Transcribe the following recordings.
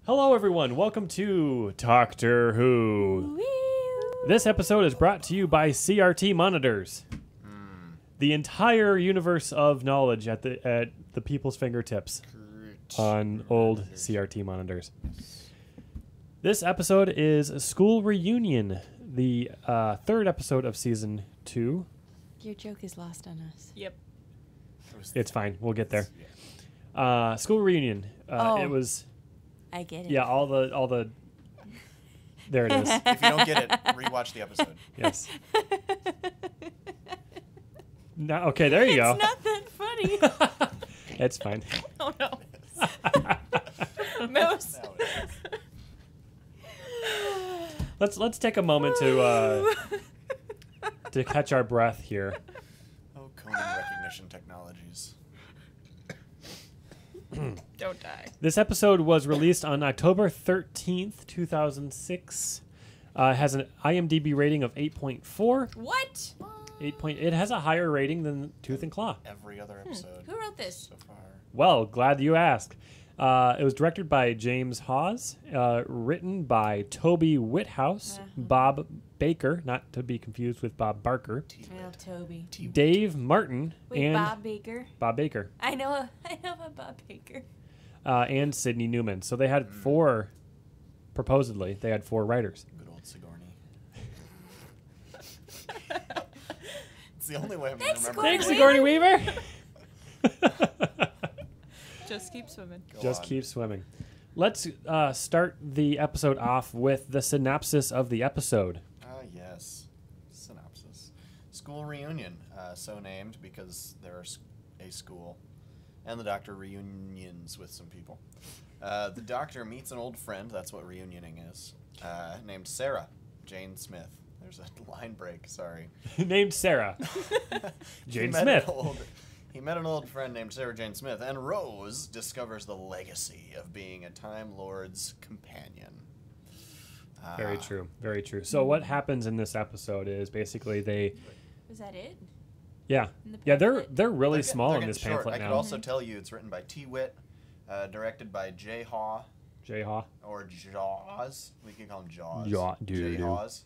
Hello, everyone. Welcome to Talktor Who. This episode is brought to you by CRT monitors. The entire universe of knowledge at the people's fingertips on old CRT monitors. This episode is a school reunion, the third episode of season 2. Your joke is lost on us. Yep. It's fine. We'll get there. School reunion. It was. I get it. Yeah, all the. There it is. If you don't get it, rewatch the episode. Yes. No, okay, there you go. It's not that funny. It's fine. Oh no. Mouse. Now it is. Let's take a moment to catch our breath here. Oh, Conan recognition technologies. Don't die. This episode was released on October 13th, 2006. It has an IMDb rating of 8.4. What? It has a higher rating than Tooth and Claw. Every other episode Who wrote this? so far. Well, glad you asked. It was directed by James Hawes, written by Toby Whithouse, Bob Baker, not to be confused with Bob Barker, Well, Toby. Dave Martin, Wait, and Bob Baker? Bob Baker, I know a Bob Baker. and Sidney Newman. So they had four, proposedly, they had four writers. Good old Sigourney. It's the only way I'm going to remember. Thanks, it. Sigourney Weaver! Just keep swimming. Go Just on. keep swimming. Let's start the episode off with the synopsis of the episode. Yes. Synopsis. School reunion. So named because there's a school. And the doctor reunions with some people. The doctor meets an old friend, that's what reunioning is, named Sarah Jane Smith. There's a line break, sorry. Named Sarah. Jane He met Smith. He met an old friend named Sarah Jane Smith, and Rose discovers the legacy of being a Time Lord's companion. Very true. Very true. So what happens in this episode is basically Was that it? yeah, In the they're pamphlet? really small They're in this getting short. pamphlet I now. could also tell you it's written by T. Witt, directed by J. Haw, J Haw. or Jaws. We can call him Jaws. Jaw- J. doo-doo. Hawes.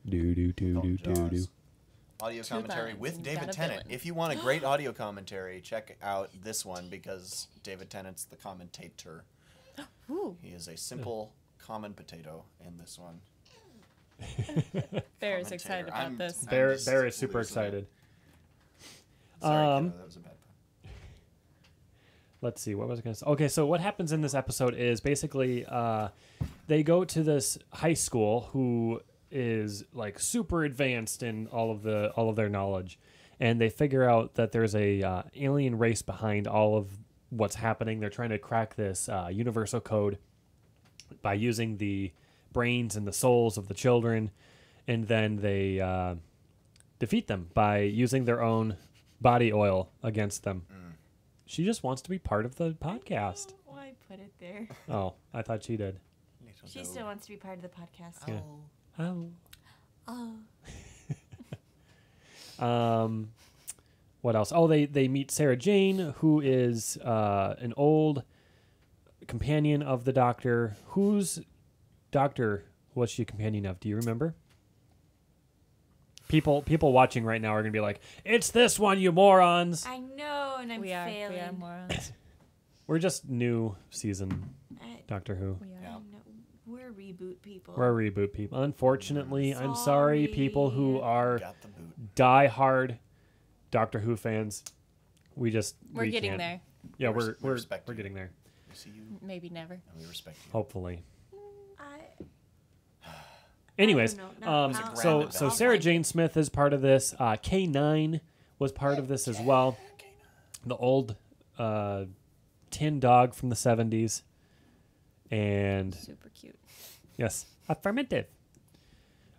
Do do do Called do do do. Jaws. Audio Two commentary lines with and David got a Tennant. villain. If you want a great audio commentary, check out this one because David Tennant's the commentator. Ooh. He is a simple common potato in this one. Bear is excited about I'm- this. Bear just Bear is super losing it. excited. Sorry, kiddo, that was a bad pun. Let's see, what was I going to say? Okay, so what happens in this episode is basically they go to this high school who is like super advanced in all of their knowledge, and they figure out that there's a alien race behind all of what's happening. They're trying to crack this universal code by using the brains and the souls of the children, and then they defeat them by using their own body oil against them. She just wants to be part of the podcast. Why put it there? Oh, I thought she did. Little She dog. still wants to be part of the podcast. Yeah. Oh. Oh. Oh. What else? Oh, they meet Sarah Jane, who is an old companion of the doctor. Whose doctor was she a companion of? Do you remember? People watching right now are going to be like, "It's this one, you morons." I know, and I'm We are failing. morons. We're just new season Doctor Who. We Yeah. are. I know. We're reboot people. We're a reboot people. Unfortunately, I'm sorry, people who Sorry. are Got the boot. die-hard Doctor Who fans. We We're getting can't. there. Yeah, We res- we we're respect you. getting there. We see you Maybe never. and we respect you. Hopefully. I Anyways, don't know. It's a I'll- so grand so event. Sarah Jane Smith is part of this. K9 was part of this as well. The old tin dog from the 70s. And Super cute. yes, affirmative.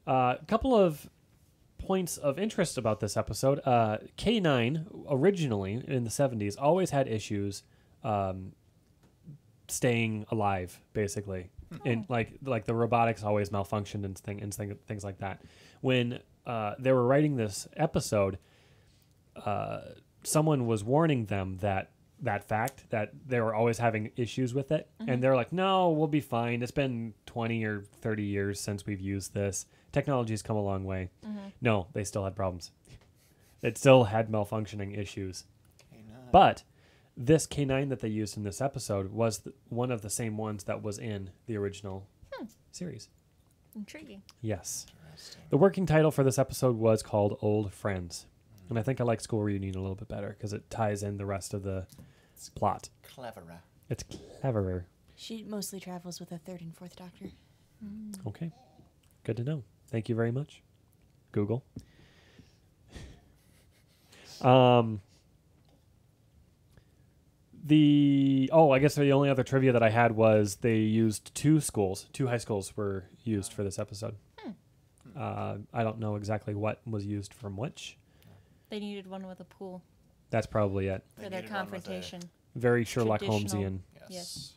A couple of points of interest about this episode. K9 originally in the 70s always had issues staying alive, basically. And like the robotics always malfunctioned and things like that. When they were writing this episode, someone was warning them that that fact that they were always having issues with it. And they're like, no, we'll be fine. It's been 20 or 30 years since we've used this. Technology's come a long way. No, they still had problems. It still had malfunctioning issues. K9. But this K9 that they used in this episode was one of the same ones that was in the original series. Intriguing. Yes. Interesting. The working title for this episode was called Old Friends. And I think I like School Reunion a little bit better because it ties in the rest of the plot. Cleverer. It's cleverer. She mostly travels with a third and fourth Doctor. Okay. Good to know. Thank you very much, Google. I guess the only other trivia that I had was they used two high schools were used for this episode. I don't know exactly what was used from which. They needed one with a pool That's probably it. for They their needed one with a- Very confrontation. Sherlock Traditional. Holmesian. Yes. Yes.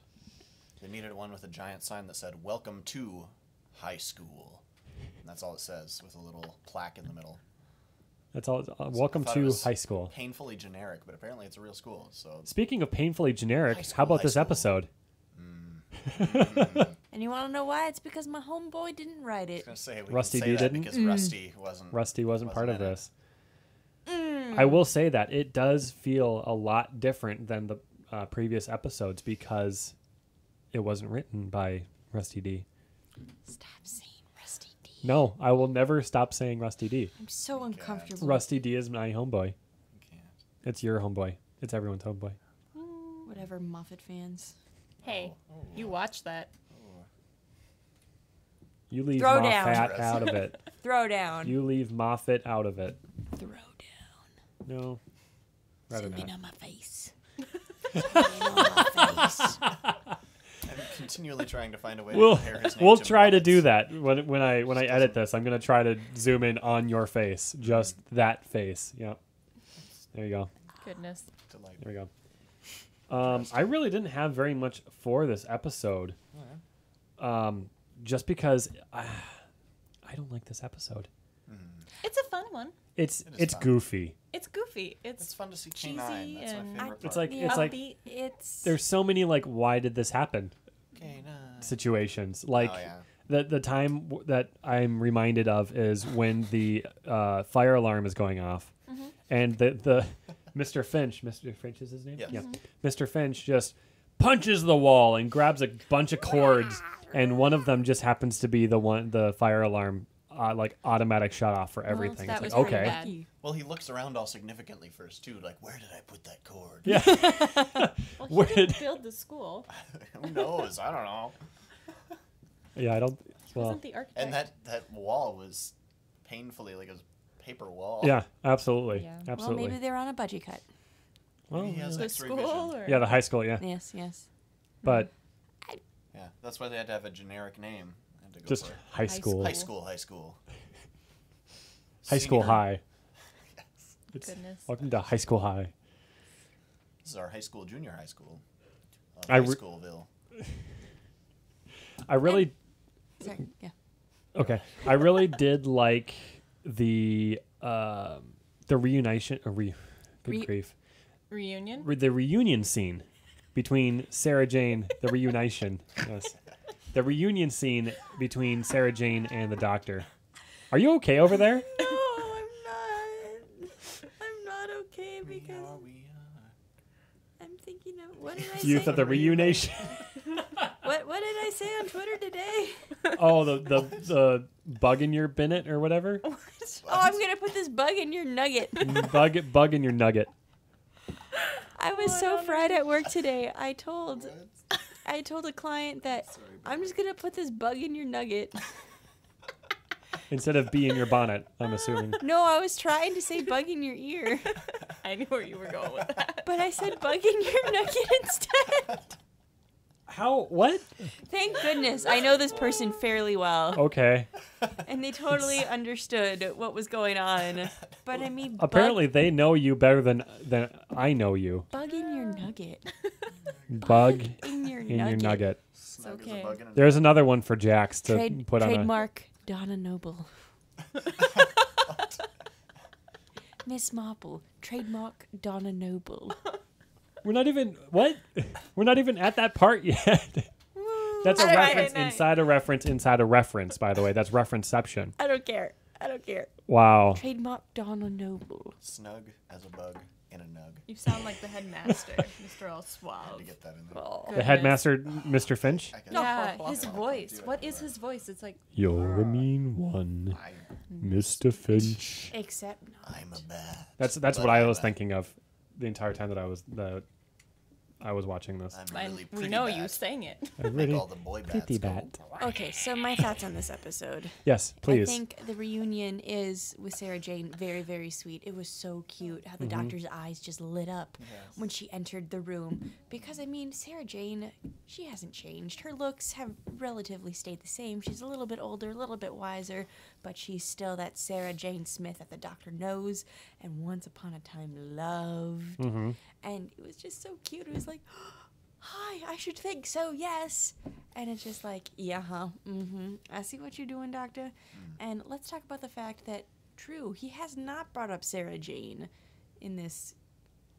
They needed one with a giant sign that said, "Welcome to high school." And that's all it says, with a little plaque in the middle. That's all. Welcome I thought it to was high school. Painfully generic, but apparently it's a real school. So Speaking of painfully generic, High school, how about high this school. episode? And you want to know why? It's because my homeboy didn't write I it. was gonna say we Rusty can say D that didn't? because Rusty wasn't part of in it. this. I will say that it does feel a lot different than the previous episodes because it wasn't written by Rusty D. Stop saying Rusty D. No, I will never stop saying Rusty D. I'm so uncomfortable. Rusty D is my homeboy. You can't. It's your homeboy. It's everyone's homeboy. Whatever, Moffat fans. Hey, Oh. you watch that. You leave Throw down. Moffat out of it. Throw down. You leave Moffat out of it. Throw down. No. Rather Zoom in not. on my face. Zoom in on my face. I'm continually trying to find a way to We'll compare his name we'll to try to do Muppets. that when I edit this. I'm gonna try to zoom in on your face, just that face. Yep. There you go. Goodness. Delightful. There we go. I really didn't have very much for this episode, just because I don't like this episode. It's a fun one. It's It is it's fun. goofy. It's goofy. It's It's fun to see cheesy K9. That's my and- favorite part. It's like The it's like upbeat. It's there's so many like why did this happen K9. situations. Like Oh, yeah. the time that I'm reminded of is when the fire alarm is going off, and the Mr. Finch is his name. Yes. Yeah, Mr. Finch just punches the wall and grabs a bunch of cords, and one of them just happens to be the fire alarm. Like automatic shut off for everything. that It's was like pretty okay, bad. Well, he looks around all significantly first too, like where did I put that cord? yeah. Well, Where he didn't did- build the school. Who knows? I don't know. Yeah, I don't. He Well, wasn't the architect. And that wall was painfully like a paper wall. yeah, absolutely, Yeah. well, absolutely. maybe they're on a budget cut. Well, He has the X-ray school, vision. or yeah, the high school, yeah, Yes, yes. but Yeah, that's why they had to have a generic name. Had to go just for it. high school, High school, high school. high school Senior- high. It's, Goodness. welcome to high school high. This is our high school, junior high school. I High re- schoolville. I really Sorry. Yeah. okay. I really did like the reunition. Good Re- grief. reunion. The reunion scene between Sarah Jane. The reunition. Yes. The reunion scene between Sarah Jane and the Doctor. Are you okay over there? No, I'm not. I'm not okay because I'm thinking of what did I Youth say? of the reunion. What did I say on Twitter today? Oh, the bug in your binnet or whatever. Oh, I'm gonna put this bug in your nugget. bug in your nugget. I was so fried at work today. I told a client that I'm just gonna put this bug in your nugget. Instead of bee in your bonnet, I'm assuming. No, I was trying to say bug in your ear, I knew where you were going with that. but I said bug in your nugget instead. How? What? Thank goodness I know this person fairly well, Okay. and they totally understood what was going on. But I mean, Apparently, they know you better than I know you. bug in your nugget. Bug In your in nugget. your nugget. Snug as a okay. bug in a There's another one for Jax to put on a. Trademark Donna Noble. Miss Marple. Trademark Donna Noble. We're not even what? We're not even at that part yet. That's a All right, reference all right. inside a reference inside a reference. By the way, that's referenceception. I don't care. I don't care. Wow. Trademark Donald Noble. Snug as a bug in a nug. You sound like the headmaster, Mr. All Had Suave. to get that in there. Oh. The Goodness. headmaster, Mr. Finch. I can- Yeah, I'll his do voice. it What is whatever. his voice? It's like, You're a mean one, I, Mr. Finch. Except not. I'm a bat. That's but what I I'm was a- thinking of the entire time that I was watching this. I'm a and really we pretty know bat. you sang it. I Make really all the boy bats pretty go, bat. Okay, so my thoughts on this episode. Yes, please. I think the reunion is with Sarah Jane very, very sweet. It was so cute how the doctor's eyes just lit up when she entered the room. Because, I mean, Sarah Jane, she hasn't changed. Her looks have relatively stayed the same. She's a little bit older, a little bit wiser, but she's still that Sarah Jane Smith that the doctor knows and once upon a time loved. Mm-hmm. And it was just so cute. It was like, hi, I should think so, yes. And it's just like, yeah, huh, mm-hmm. I see what you're doing, Doctor. And let's talk about the fact that, true, he has not brought up Sarah Jane in this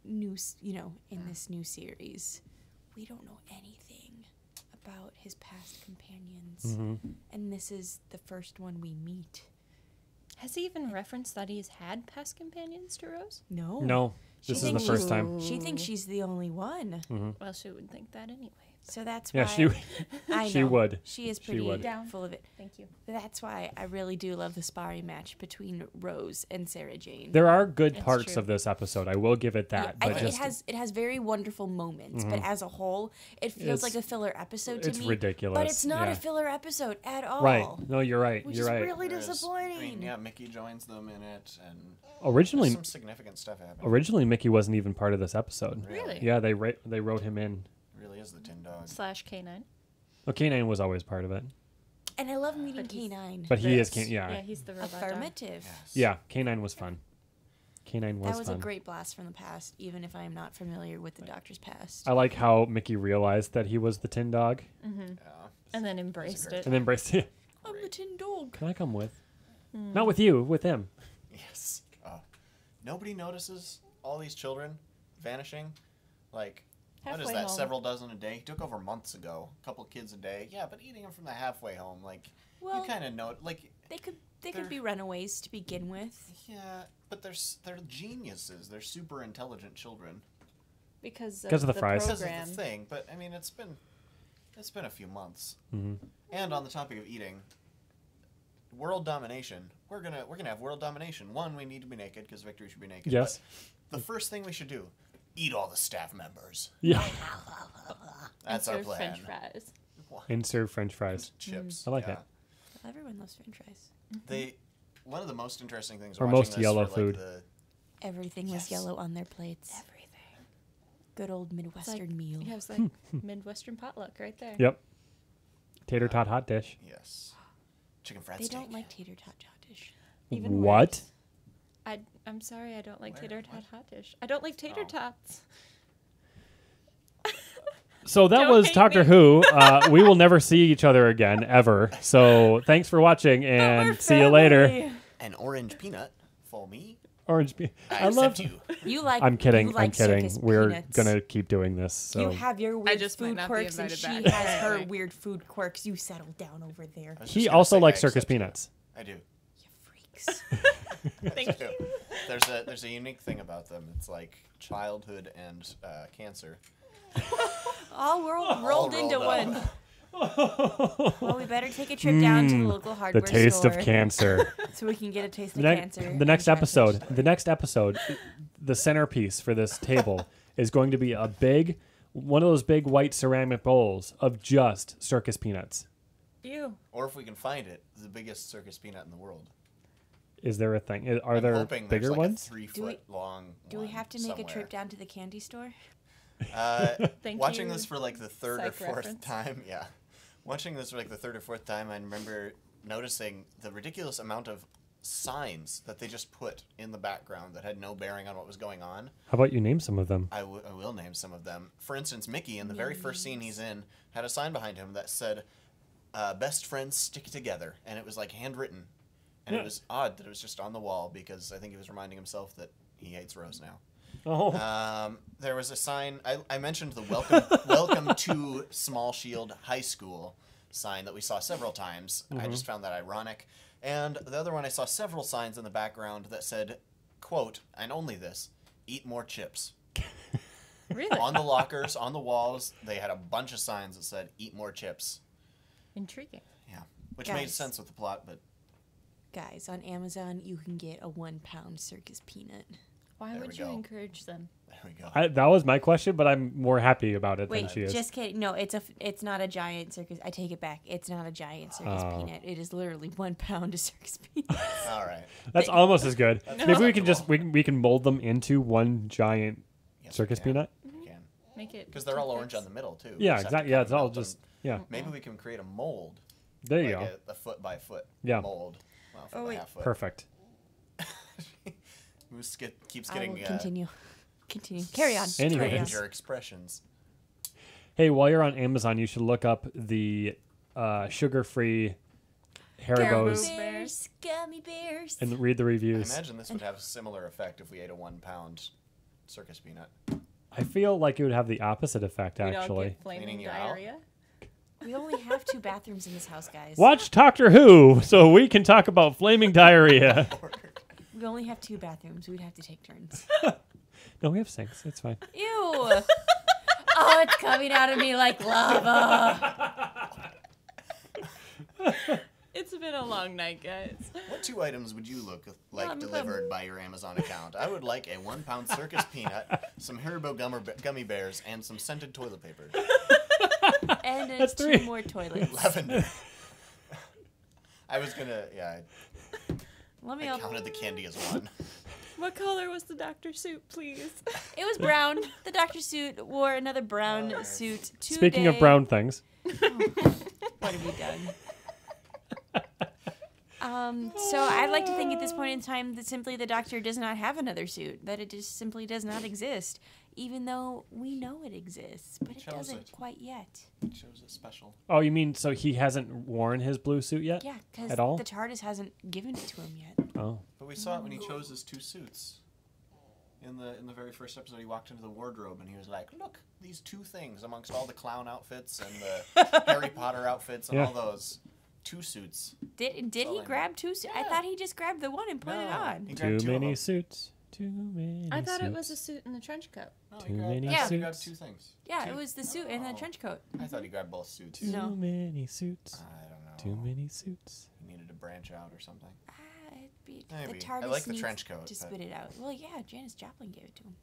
new, in this new series. We don't know anything about his past companions. Mm-hmm. And this is the first one we meet. Has he even referenced that he's had past companions to Rose? No. No, She this is the thinks first she's- time. She thinks she's the only one. Well, she would think that anyway. So that's Yeah, why she I she know. would. She is She pretty would. Down. full of it. Thank you. That's why I really do love the sparring match between Rose and Sarah Jane. There are good It's parts true. of this episode. I will give it Yeah, that. I but think just it has very wonderful moments, but as a whole, it feels It's- like a filler episode to it's me. ridiculous. But it's not yeah. a filler episode at all. Right. No, you're right. Which You're is right. really There's- disappointing. I mean, yeah, Mickey joins them in it, and Originally, there's some significant stuff happening. originally Mickey wasn't even part of this episode. Really? Yeah, they wrote him in. Really is the Tin Dog. / K9. Well, K9 was always part of it, And I love meeting But he's- K9. but he is Yes. K. Yeah, Yeah, he's the robot dog. Affirmative. Yes. yeah. K9 was fun. K9 was That was fun. a great blast from the past, even if I am not familiar with the Doctor's past. I like how Mickey realized that he was the Tin Dog Mm-hmm. Yeah. And then embraced great it. and embraced it. I'm the Tin Dog. Can I come with? Mm. Not with you, with him. Yes. Nobody notices all these children vanishing. Like, what is Halfway that? home. Several dozen a day. He took over months ago. A couple kids a day. Yeah, but eating them from the halfway home, like Well, you kind of know. Like, they could they're- be runaways to begin with. yeah, but they're geniuses. They're super intelligent children. Because Because of the fries. Because program. of the thing. But I mean, it's been a few months. Hmm. And on the topic of eating, world domination. We're gonna have world domination. One, we need to be naked because Victory should be naked. Yes. But the first thing we should do, eat all the staff members. Yeah. That's and our serve plan. French fries. And serve French fries. Chips. I like yeah. that. Everyone loves French fries. One of the most interesting things. Or watching most this yellow for, like, food. Everything Yes. was yellow on their plates. Everything. Good old Midwestern meal. Yeah, it's like Midwestern potluck right there. Yep. Tater tot hot dish. Yes. Chicken fried They steak. don't like tater tot hot dish. Even What? worse. I'm sorry, I don't like Where? tater What? tot hot dish. I don't like tater Oh. tots. So that Don't was hate Talktor me. Who. We will never see each other again, ever. So thanks for watching and see you later. An orange peanut for me. Orange Bee. I I love. accept you. You like? I'm kidding. You like I'm kidding. circus We're peanuts. gonna keep doing this. So You have your weird just might food not be quirks, and invited she back. has her Right. weird food quirks. You settle down over there. I was he just gonna also say likes I circus accept you. peanuts. I do. You freaks. Thank you. There's a unique thing about them. It's like childhood and cancer. All rolled into rolled one. up. Well, we better take a trip down to the local The hardware taste store of cancer. so we can get a taste of The cancer. the and next try episode. fish. The next episode. The centerpiece for this table is going to be one of those big white ceramic bowls of just circus peanuts. You. Or if we can find it, the biggest circus peanut in the world. Is there a thing? Are I'm there hoping bigger there's like ones? a 3 Do we- foot long. Do we one have to make a somewhere. trip down to the candy store? Thank Watching you, this for like the third or psych fourth reference. time, yeah. Watching this for like the third or fourth time, I remember noticing the ridiculous amount of signs that they just put in the background that had no bearing on what was going on. How about you name some of them? I will name some of them. For instance, Mickey, in the very first scene he's in, had a sign behind him that said, "Best friends stick together," and it was like handwritten. And Yeah. it was odd that it was just on the wall because I think he was reminding himself that he hates Rose now. Oh. There was a sign. I mentioned the welcome to Small Shield High School sign that we saw several times. I just found that ironic. And the other one, I saw several signs in the background that said, quote, and only this, eat more chips. Really? On the lockers, on the walls, they had a bunch of signs that said, eat more chips. Intriguing. Yeah. Which made Guys. sense with the plot, but Guys, on Amazon, you can get a 1-pound circus peanut. Why There would we you go. encourage them? there we go. That was my question, but I'm more happy about it than Wait, she is. just kidding. No, it's not a giant circus. I take it back. It's not a giant circus Oh. peanut. It is literally 1 pound of circus peanuts. All right. That's almost as good. Maybe we can just acceptable. we can mold them into one giant Yes, circus we can. peanut. We can. Make it Because they're all orange toothpicks. on the middle, too. We Yeah, just have to exactly. Yeah, kind it's of all melt them. just yeah. Maybe we can create a mold. There you Like go. a foot by foot Yeah. mold. Well, foot Oh, by wait. half foot. Perfect. Moose keeps I getting will continue. Continue. Carry on. Anyways. Carry on. stranger expressions. Hey, while you're on Amazon, you should look up the sugar-free Haribos Gummy Bears. Gummy bears. and read the I reviews. imagine this would have a similar effect if we ate a 1 pound circus peanut. I feel like it would have the opposite effect, We don't actually. get flaming Cleaning you out? diarrhea. We only have 2 bathrooms in this house, guys. Watch Talktor Who so we can talk about flaming diarrhea. We only have 2 bathrooms. We'd have to take turns. No, we have sinks. It's fine. Ew. Oh, it's coming out of me like lava. It's been a long night, guys. What 2 items would you look like I'm delivered by your Amazon account? I would like a 1 pound circus peanut, some Haribo gummy bears, and some scented toilet paper. And That's 2 3. more toilets. Lavender. I was gonna, yeah, Let me I help. counted the candy as 1. What color was the doctor's suit, please? It was brown. The doctor suit wore another brown Oh. suit today. Speaking of brown things, What have we done? So I'd like to think at this point in time that simply the doctor does not have another suit, that it just simply does not exist, even though we know it exists, but it Chose doesn't it. quite yet. Shows it special. oh, you mean so he hasn't worn his blue suit yet? Yeah, because At all? the TARDIS hasn't given it to him yet. Oh, But we saw it when he chose his 2 suits. In the very first episode, he walked into the wardrobe and he was like, "Look, these 2 things amongst all the clown outfits and the Harry Potter outfits and Yeah. all those 2 suits." Did he all I know. grab 2 suits? I Yeah. thought he just grabbed the one and put it No. on. He too grabbed 2 of many them. suits. Too many. I thought it was a suits. suit and the trench coat. No, Too he grabbed, many I thought he grabbed suits. 2 things. Yeah, 2? it was the suit and the Oh. trench coat. I thought he grabbed both suits. Too No. many suits. I don't know. Too many suits. He needed to branch out or something. The Maybe. TARDIS I like the needs trench coat, to but- spit it out. Well, yeah, Janis Joplin gave it to him.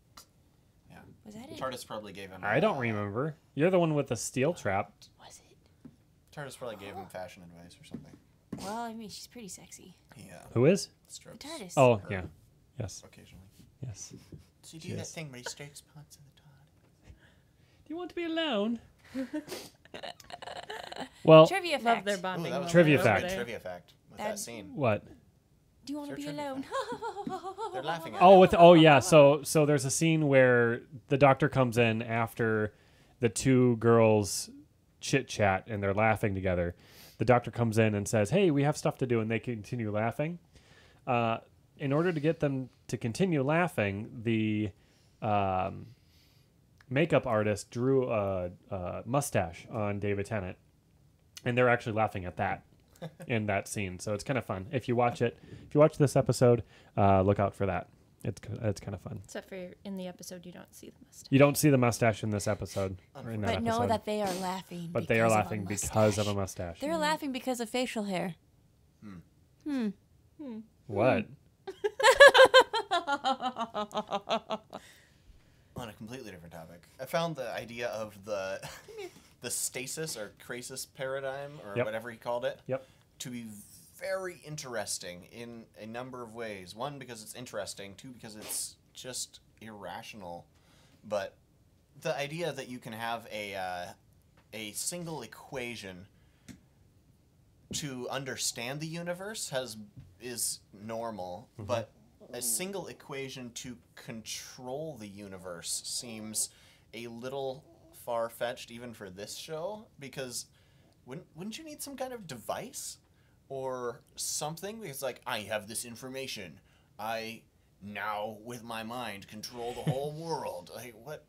Yeah. Was that it? TARDIS probably gave him. I don't remember. You're the one with the steel trap. Was it? TARDIS probably gave him fashion advice or something. Well, I mean, she's pretty sexy. Yeah. Who is? Strokes. The TARDIS. Oh, Her. yeah. Yes. Occasionally. Yes. So you She do that is. thing where he strokes parts of the TARDIS. Do you want to be alone? Well, Trivia Love fact. their bonding. that was moment Trivia over fact. Great there. trivia fact with that That- scene. what? Do you want to Sure, be trivia alone? They're laughing at Oh, him. with yeah. So there's a scene where the doctor comes in after the 2 girls chit chat and they're laughing together. The doctor comes in and says, "Hey, we have stuff to do," and they continue laughing. In order to get them to continue laughing, the makeup artist drew a mustache on David Tennant, and they're actually laughing at that in that scene. So it's kind of fun. If you watch this episode, look out for that. It's kind of fun. Except for in the episode, you don't see the mustache. You don't see the mustache in this episode. Or in that But know episode. that they are laughing. But they are because of a laughing because of a mustache. They're laughing because of facial hair. What? On a completely different topic, I found the idea of the stasis or crisis paradigm or Yep. whatever he called it Yep. to be very interesting in a number of ways. 1, because it's interesting. 2, because it's just irrational. But the idea that you can have a single equation to understand the universe is normal, but a single equation to control the universe seems a little far-fetched even for this show, because wouldn't you need some kind of device or something? Because, like, I have this information. I now with my mind control the whole world. Like, what?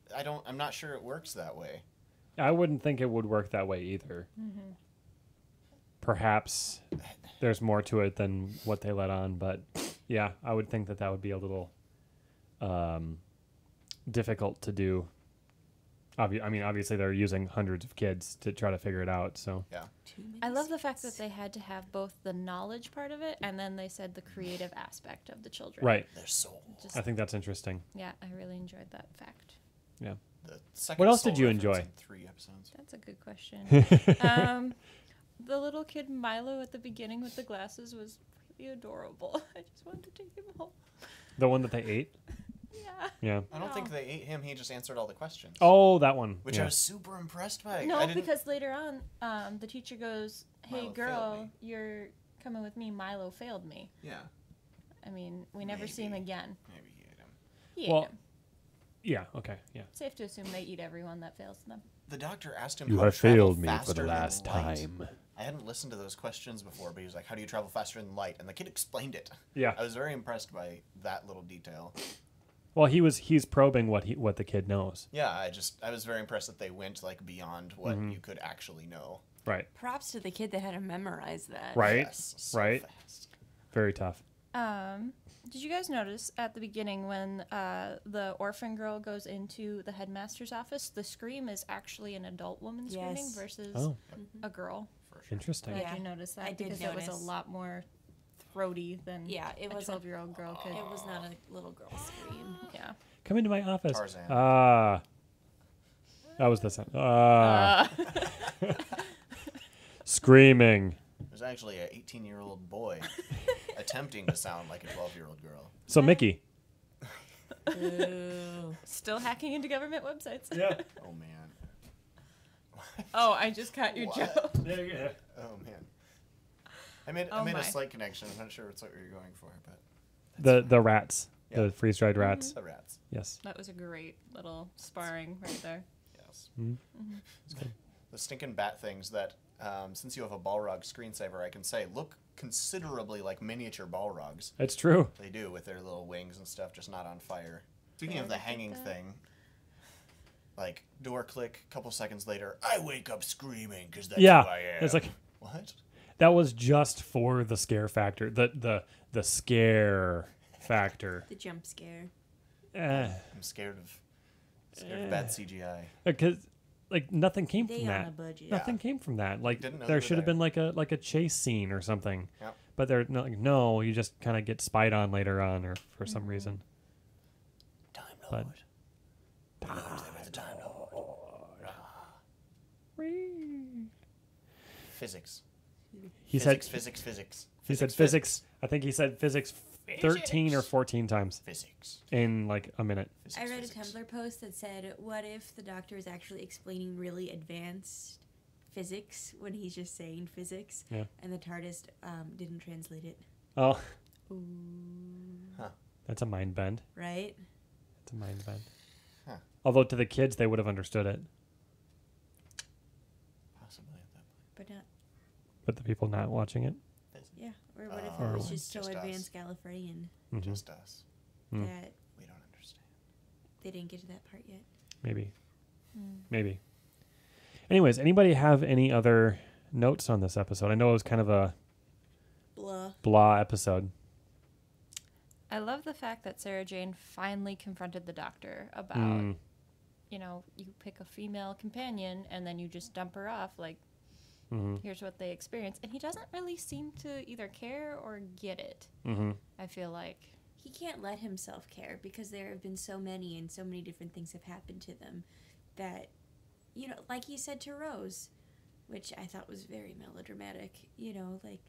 I'm not sure it works that way. I wouldn't think it would work that way either. Perhaps there's more to it than what they let on, but yeah, I would think that would be a little difficult to do. Obviously they're using hundreds of kids to try to figure it out, so. Yeah. I love the fact that they had to have both the knowledge part of it and then they said the creative aspect of the children. Right. Their soul. Just, I think that's interesting. yeah, I really enjoyed that fact. Yeah. The second What else soul did you reference enjoy? in 3 episodes. That's a good question. The little kid Milo at the beginning with the glasses was really adorable. I just wanted to take him home. The one that they ate? Yeah. Yeah. I don't think they ate him. He just answered all the questions. Oh, that one. Which yeah. I was super impressed by. I No, didn't- because later on, the teacher goes, "Hey, Milo failed girl, me." you're coming with me. Milo failed me." Yeah. I mean, we never see him Maybe. again. Maybe he ate him. He ate Well, him. Yeah, okay, yeah. Safe to assume they eat everyone that fails them. The doctor asked him, You how have to travel failed me for faster the than last light. time. I hadn't listened to those questions before, but he was like, how do you travel faster than light? And the kid explained it. Yeah. I was very impressed by that little detail. Well, he's probing what the kid knows. Yeah, I was very impressed that they went like beyond what Mm-hmm. you could actually know. Right. Props to the kid that had to memorize that. Right. Yes, so Right. fast. Very tough. Did you guys notice at the beginning when the orphan girl goes into the headmaster's office, the scream is actually an adult woman screaming Yes. versus Oh, a girl? For sure. interesting. Glad Yeah, you noticed that I did because it was notice. a lot more throaty than Yeah, it a was 12-year-old girl could. It was not a little girl scream. Yeah. Come into my office. Tarzan. That was the sound. Screaming. There's actually an 18-year-old boy attempting to sound like a 12-year-old girl. So Mickey. Ooh. Still hacking into government websites. Yeah. Oh, man. Oh, I just caught your What? joke. Oh, man. I made Oh, a my. slight connection. I'm not sure what you're going for, but The rats. Yeah. The freeze-dried rats. the rats. Yes. That was a great little sparring right there. Yes. Mhm. The stinking bat things that, since you have a Balrog screensaver, I can say look considerably like miniature Balrogs. It's true. They do with their little wings and stuff, just not on fire. Speaking of the hanging thing, like door click, couple seconds later, I wake up screaming because that's Yeah. who I am. It's like What? that was just for the scare factor. The scare factor. The jump scare. I'm scared of bad CGI. Because like nothing came They from on that. a budget. Nothing came from that. Like Didn't know there they were should have there. been like a chase scene or something. Yep. But they're not, like, no, you just kind of get spied on later on or for some reason. Time But- Lord. Time Lord. Physics. He said Physics. he said physics. I think he said physics 13 or 14 times Physics. in like a minute. Physics, I read a physics. Tumblr post that said, what if the doctor is actually explaining really advanced physics when he's just saying physics, Yeah. and the TARDIS didn't translate it? Oh, Ooh. Huh. that's a mind bend. Right? It's a mind bend. Huh. Although to the kids they would have understood it, Possibly at that point. But not, but the people not watching it. yeah. Or what if Oh, it was Or- just so just us. advanced Gallifreyan Mhm. Just us. Mm. that We don't understand. they didn't get to that part yet? Maybe. Maybe. Anyways, anybody have any other notes on this episode? I know it was kind of a Blah. blah episode. I love the fact that Sarah Jane finally confronted the doctor about, Mm. you know, you pick a female companion and then you just dump her off. Like, Mm-hmm. here's what they experience. And he doesn't really seem to either care or get it, Mm-hmm. I feel like. He can't let himself care because there have been so many and so many different things have happened to them that, you know, like he said to Rose, which I thought was very melodramatic, you know, like,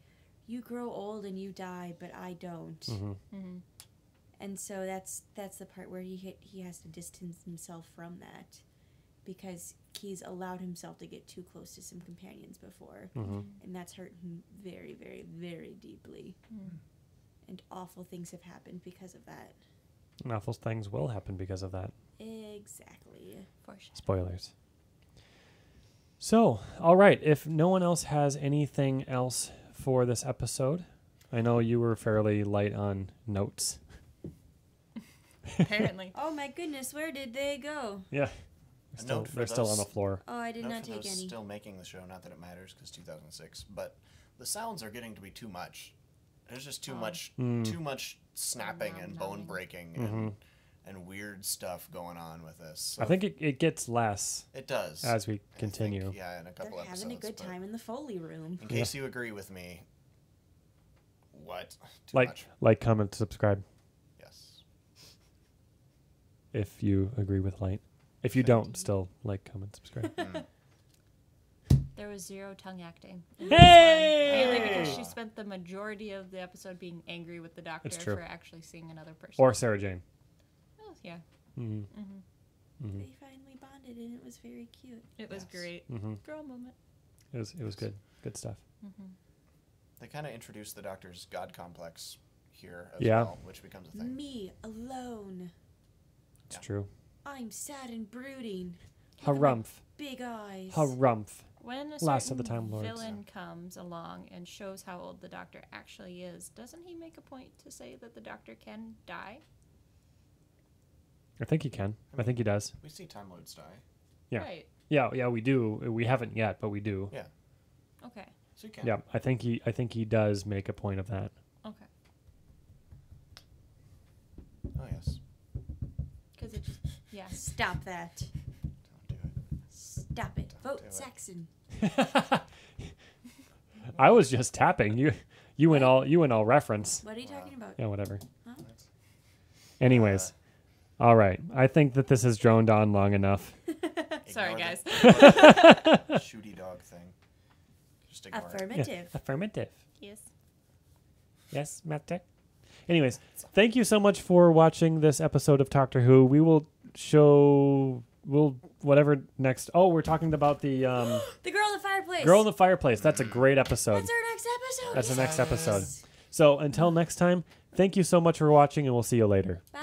you grow old and you die, but I don't. Mm-hmm. Mm-hmm. And so that's the part where he has to distance himself from that because he's allowed himself to get too close to some companions before, Mm-hmm. and that's hurt him very, very, very deeply. And awful things have happened because of that. And awful things will happen because of that. Exactly. Spoilers. So, all right. If no one else has anything else for this episode, I know you were fairly light on notes. Apparently. Oh my goodness, where did they go? Yeah. A note for They're still on those- the floor. Oh, I did Note not for take those any. still making the show, not that it matters because 2006, but the sounds are getting to be too much. There's just too much snapping and bone breaking and weird stuff going on with this. So I think it gets less it does as we I think, continue. yeah, in a couple They're episodes. having a good but time in the Foley room. In case you agree with me, what? Too much. Like, comment, subscribe Yes. if you agree with Light. If you don't, still like, comment, subscribe. There was zero tongue acting. in Hey! this one, mainly because she spent the majority of the episode being angry with the doctor It's true. for actually seeing another person. Or Sarah Jane. Oh, yeah. Mm-hmm. Mm-hmm. They finally bonded and it was very cute. It was Yes. great. Mm-hmm. Girl moment. It was good. Good stuff. Mm-hmm. They kind of introduced the Doctor's God complex here as Yeah. well, which becomes a thing. Me alone. It's Yeah. true. I'm sad and brooding. Harumph. Big eyes. Harumph. When a Last of certain the Time Lords. villain comes along and shows how old the doctor actually is, doesn't he make a point to say that the doctor can die? I think he can. I think he does. We see Time Lords die. Yeah. Right. Yeah, we do. We haven't yet, but we do. Yeah. Okay. So you can. Yeah, I think he does make a point of that. Okay. Oh, yes. Because it just, yeah. Stop that. Don't do it. Stop it. Don't Vote do it. Saxon. I was just tapping. You went all reference. What are you talking about? Yeah, whatever. Huh? Anyways. All right. I think that this has droned on long enough. Sorry, Ignore guys. the shooty dog thing. Just ignore it. Affirmative. Affirmative. Yes. Yes, Master. Anyways, thank you so much for watching this episode of Talktor Who. We will whatever next. Oh, we're talking about the The girl in the fireplace. Girl in the Fireplace. That's a great episode. That's our next episode. That's the next Yes. episode. So until next time, thank you so much for watching, and we'll see you later. Bye.